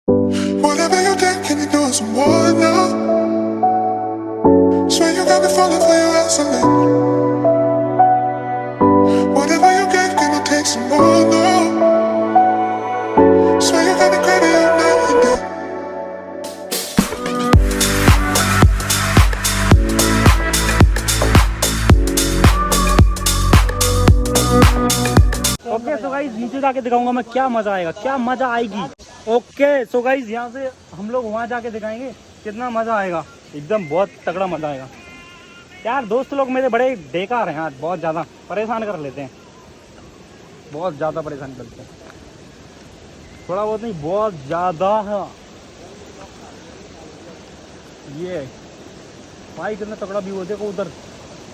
Whatever you did, can you do it some more now? Swear you got me falling for your excellence. Whatever you gave, can you take some more now? Swear you got me craving you night and day. Okay so guys नीचे जाके दिखाऊंगा मैं क्या मजा आएगा, क्या मजा आएगी। ओके सो गाइस यहाँ से हम लोग वहाँ जाके दिखाएंगे कितना मजा आएगा, एकदम बहुत तगड़ा मजा आएगा। यार दोस्त लोग मेरे बड़े बेकार हैं आज, बहुत ज़्यादा परेशान कर लेते हैं, बहुत ज़्यादा परेशान करते हैं, थोड़ा बहुत नहीं बहुत ज़्यादा है। ये भाई कितना तगड़ा व्यू है, देखो उधर,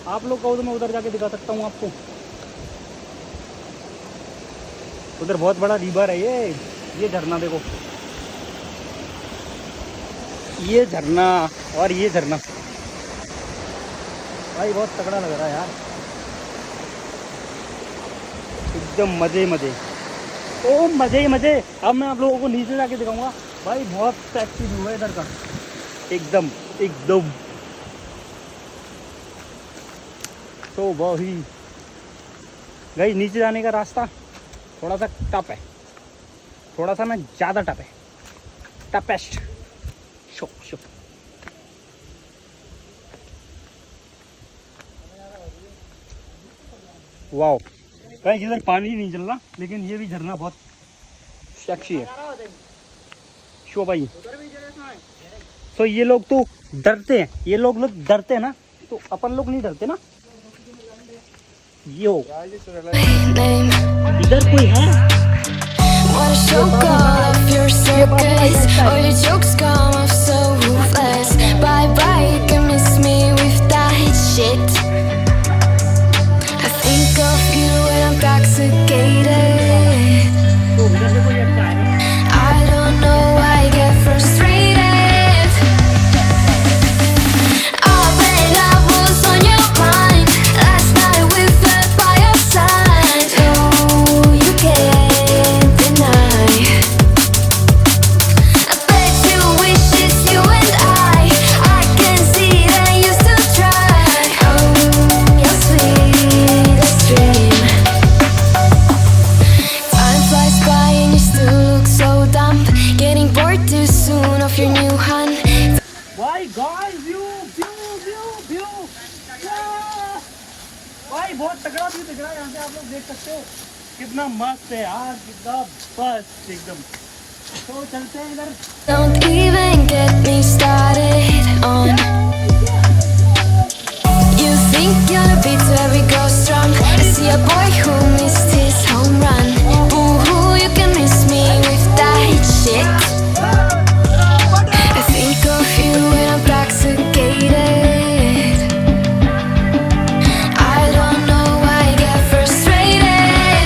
आप लोग कहो तो मैं उधर जाके दिखा सकता हूँ आपको। उधर बहुत बड़ा रिवर है, ये झरना देखो, ये झरना और ये झरना भाई बहुत तगड़ा लग रहा है यार, एकदम मजे मजे, ओ मजे ही मजे। अब मैं आप लोगों को नीचे जाके दिखाऊंगा भाई, बहुत टैक्सी व्यू है इधर का, एकदम एकदम। तो वही गाइस नीचे जाने का रास्ता थोड़ा सा टफ है, थोड़ा सा ना ज़्यादा टफ है, टफेस्ट। शो शो वाओ कहीं इधर पानी नहीं चल रहा, लेकिन ये भी झरना बहुत सेक्सी है। शो भाई तो ये लोग तो डरते हैं, ये लोग डरते हैं ना, तो अपन लोग नहीं डरते ना। यो इधर कोई है? Wanna show off your circus, all your jokes come off so ruthless. Bye bye, you can miss me with that shit. I think of you when I'm intoxicated. I don't know why I get frustrated. Oh, but I was on your mind last night with the fire sign. No, you can't deny. I bet you wish it's you and I can see that you still try. Oh, your sweetest dream. Time flies by and you still look so dumb. Getting bored too soon of your new hunt. भाई guys view view view view भाई बहुत तगड़ा view दिख रहा है यहाँ से, आप लोग देख सकते हो कितना मस्त है यार, कितना मस्त एकदम। तो चलते हैं इधर। Don't even get me started on. You think you're a beat to every ghost drum. I see a boy who missed his home run. Boo-hoo, you can miss me with that shit. I think of you when I'm intoxicated. I don't know why I get frustrated.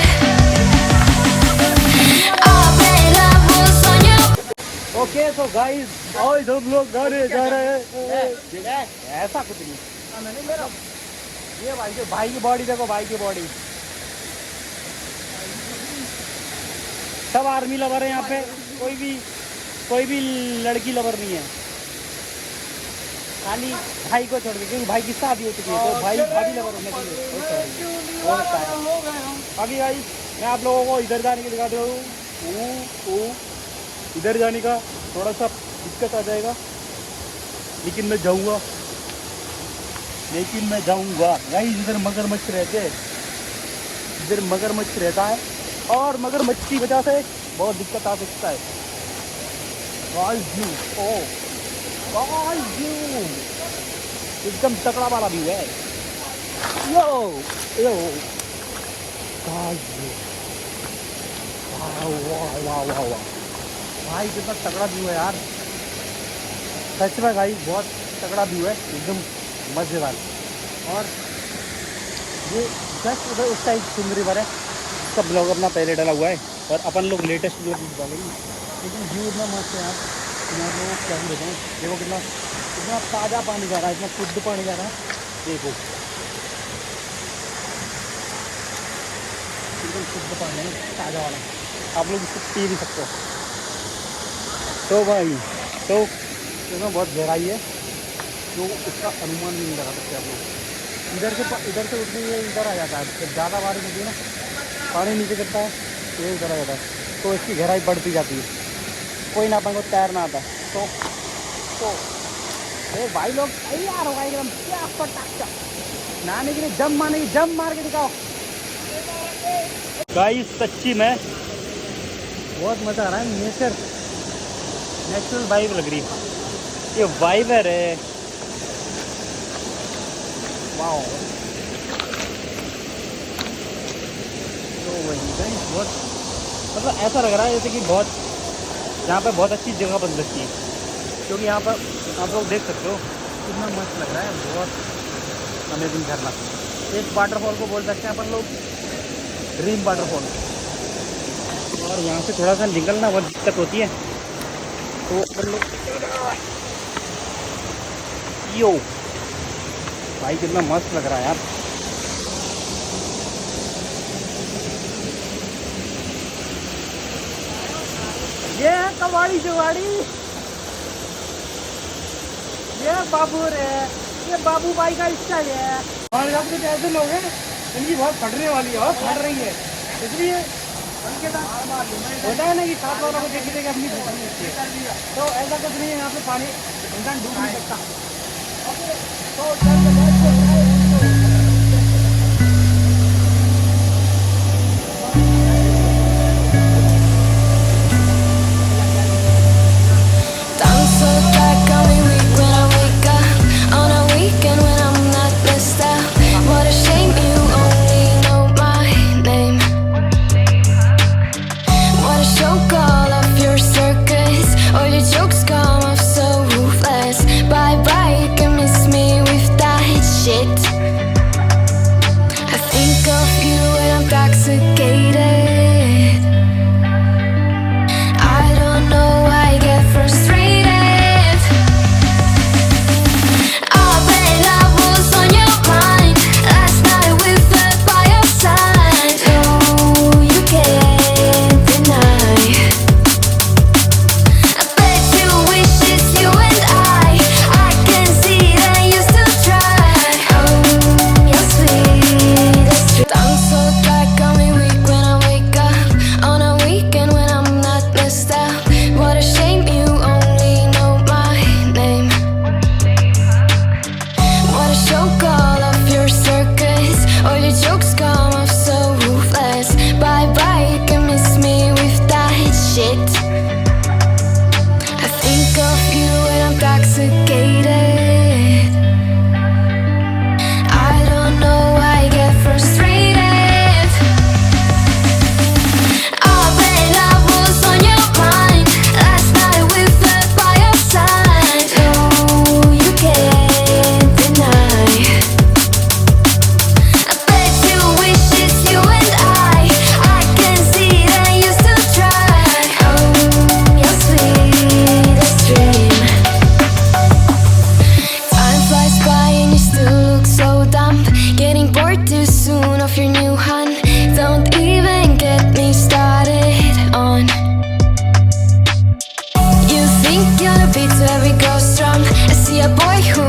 Oh, but I was on your. Okay तो guys आज हम लोग गाने जा रहे हैं, ऐसा कुछ नहीं। ये भाई की बॉडी देखो, भाई की बॉडी, सब आर्मी लवर है यहाँ पे, कोई भी लड़की लवर नहीं है, खाली भाई को छोड़ के, क्योंकि भाई की शादी हो चुकी है, तो भाई लवर होने के लिए हो सकता है। अभी भाई मैं आप लोगों को इधर जाने की दिखा दे रहा हूँ, इधर जाने का थोड़ा सा दिक्कत आ जाएगा, लेकिन मैं जाऊँगा गाइस। इधर मगरमच्छ रहते हैं, इधर मगरमच्छ रहता है, और मगरमच्छ की वजह से बहुत दिक्कत आ सकता है। गाइस व्यू, ओ गाइस व्यू एकदम तकड़ा वाला व्यू है। यो यो गाइस व्यू, वाह वाह वाह वाह वाह भाई कितना तगड़ा व्यू है यार, सच में भाई बहुत तगड़ा व्यू है, एकदम मज़ेदार। और ये जस्ट उधर उस साइड सुंदरी पर है, सब ब्लॉग अपना पहले डाला हुआ है, और अपन लोग लेटेस्ट ब्लॉग डालेंगे, लेकिन व्यू इतना मस्त है यार, मैं लोग क्या ही बताऊँ। देखो कितना ताज़ा पानी जा रहा है, इतना शुद्ध पानी जा रहा है, देखो एकदम शुद्ध पानी है, ताज़ा वाला, आप लोग इसको पी भी सकते हो। तो भाई तो इसमें बहुत गहराई है, तो उसका अनुमान नहीं लगा सकते आप लोग। इधर से उठने ये इधर आ जाता है, जब ज़्यादा बारिश होती है ना, पानी नीचे गिरता है तो ये इधर आ जाता है, तो इसकी गहराई बढ़ती जाती है। कोई ना अपन को तैरना आता है तो ये भाई लोग तैयार हो गए एकदम, क्या पटाखा नहाने के लिए, जम मारने की, जम मार के दिखाओ गाइस। सच्ची में बहुत मज़ा आ रहा है, नेचुरल वाइब लग रही है, ये वाइब है रे, वाओ। तो वही गाइस बहुत मतलब ऐसा लग रहा है जैसे कि बहुत यहाँ पे बहुत अच्छी जगह बन सकती है, क्योंकि यहाँ पर आप लोग देख सकते हो कितना मस्त लग रहा है, बहुत अमेजिंग झरना। एक वाटरफॉल को बोल सकते हैं अपन लोग ड्रीम वाटरफॉल। और यहाँ से थोड़ा सा निकलना बहुत दिक्कत होती है, तो अपन लोग यो भाई कितना मस्त लग रहा है यार। ये है कबाड़ी जुगाड़ी, ये बाबू रे, ये बाबू भाई का स्टाइल है। और जब कुछ ऐसे लोग हैं इनकी बहुत फटने वाली है और फट रही है, इसलिए उनके साथ होता है ना कि साथ वालों को देखी देखी अपनी फटनी होती है, तो ऐसा कुछ नहीं है, यहाँ पे पानी इंसान डूब नहीं सकता। Down so dark, I'll be weak when I wake up on a weekend when I'm not blessed out. What a shame you only know my name. What a show, call off your circus. All your jokes come off so ruthless. Bye bye, you can miss me with that shit. I think of you when I'm intoxicated. I don't know why I get frustrated. I bet I was on your mind last night with the by your side. Oh, you can't deny. I bet you wish it's you and I can see that you still try. Oh, you're sweet as true. I'm so dark, I'm weak when I wake up on a weekend when I'm not blessed out. What a shame you only know my name. What a show, call off your circus. All your jokes come off so ruthless. Bye bye, you can miss me with that shit. I think of you when I'm intoxicated. I don't know why I get frustrated. I bet I was on your mind last night with the by your side. Oh, you can't deny. I bet you wish it's you and I can see that you still try. Oh, you're sweet as dream. Time flies by and you still look so dumb. Getting bored too soon of your new hun. Don't even get me started on. You think you're the beat to every girl's drum. I see a boy who